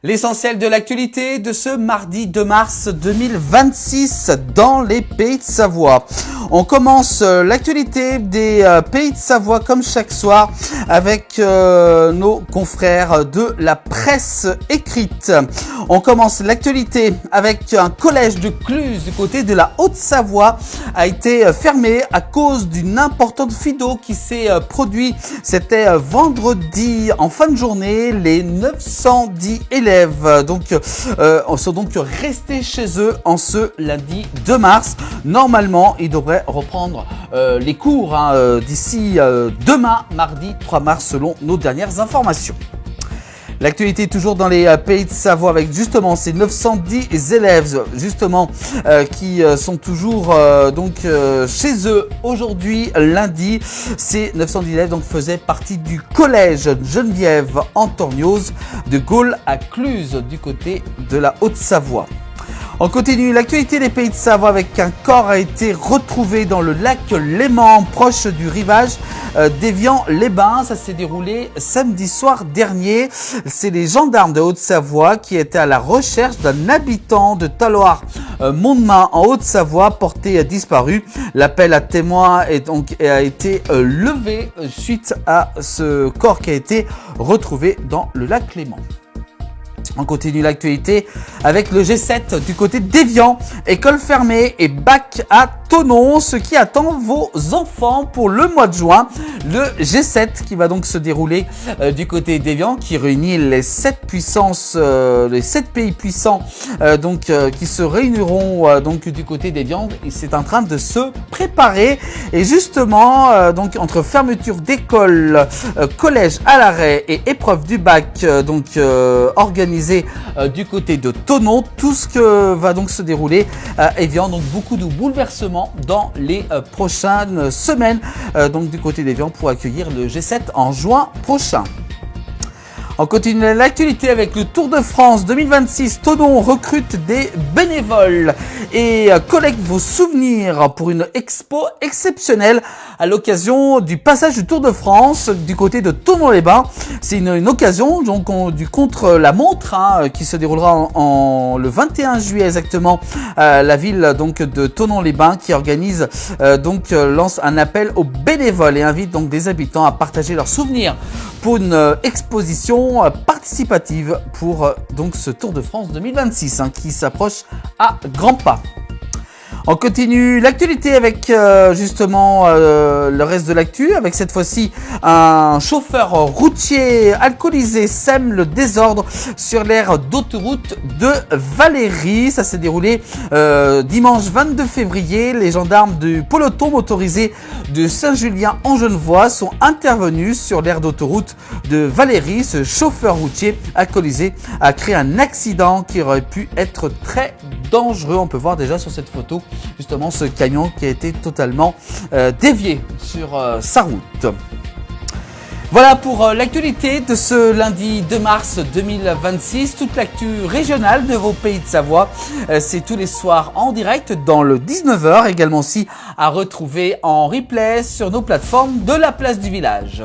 L'essentiel de l'actualité de ce mardi 2 mars 2026 dans les Pays de Savoie. On commence l'actualité des Pays de Savoie comme chaque soir avec nos confrères de la presse écrite. On commence l'actualité avec un collège de Cluses du côté de la Haute-Savoie a été fermé à cause d'une importante fuite d'eau qui s'est produite. C'était vendredi en fin de journée. Les 910 élèves sont donc restés chez eux en ce lundi 2 mars. Normalement, ils devraient reprendre les cours d'ici demain, mardi 3 mars, selon nos dernières informations. L'actualité toujours dans les Pays de Savoie avec justement ces 910 élèves justement qui sont toujours chez eux aujourd'hui lundi. Ces 910 élèves donc faisaient partie du collège Geneviève Antorgnoz de Gaulle à Cluses du côté de la Haute-Savoie. On continue l'actualité des Pays de Savoie avec un corps a été retrouvé dans le lac Léman, proche du rivage d'Évian-les-Bains. Ça s'est déroulé samedi soir dernier. C'est les gendarmes de Haute-Savoie qui étaient à la recherche d'un habitant de Talloires-Mondemain en Haute-Savoie porté disparu. L'appel à témoins a été levé suite à ce corps qui a été retrouvé dans le lac Léman. On continue l'actualité avec le G7 du côté d'Évian, école fermée et bac à Thonon, ce qui attend vos enfants pour le mois de juin. Le G7 qui va donc se dérouler du côté d'Évian, qui réunit les 7 puissances, les 7 pays puissants qui se réuniront du côté d'Évian. C'est en train de se préparer et justement entre fermeture d'école, collège à l'arrêt et épreuve du bac organisée du côté de Thonon, tout ce que va donc se dérouler à Évian. Donc beaucoup de bouleversements dans les prochaines semaines du côté d'Évian pour accueillir le G7 en juin prochain. On continue l'actualité avec le Tour de France 2026. Thonon recrute des bénévoles et collecte vos souvenirs pour une expo exceptionnelle à l'occasion du passage du Tour de France du côté de Thonon-les-Bains. C'est une occasion du contre-la-montre qui se déroulera le 21 juillet exactement. La ville de Thonon-les-Bains qui organise lance un appel aux bénévoles et invite donc des habitants à partager leurs souvenirs pour une exposition participative pour ce Tour de France 2026 qui s'approche à grands pas. On continue l'actualité avec le reste de l'actu, avec cette fois-ci un chauffeur routier alcoolisé sème le désordre sur l'aire d'autoroute de Valérie. Ça s'est déroulé dimanche 22 février. Les gendarmes du peloton motorisé de Saint-Julien-en-Genevois sont intervenus sur l'aire d'autoroute de Valérie. Ce chauffeur routier alcoolisé a créé un accident qui aurait pu être très dangereux. On peut voir déjà sur cette photo justement ce camion qui a été totalement dévié sur sa route. Voilà pour l'actualité de ce lundi 2 mars 2026. Toute l'actu régionale de vos Pays de Savoie, c'est tous les soirs en direct dans le 19h, également aussi à retrouver en replay sur nos plateformes de la place du village.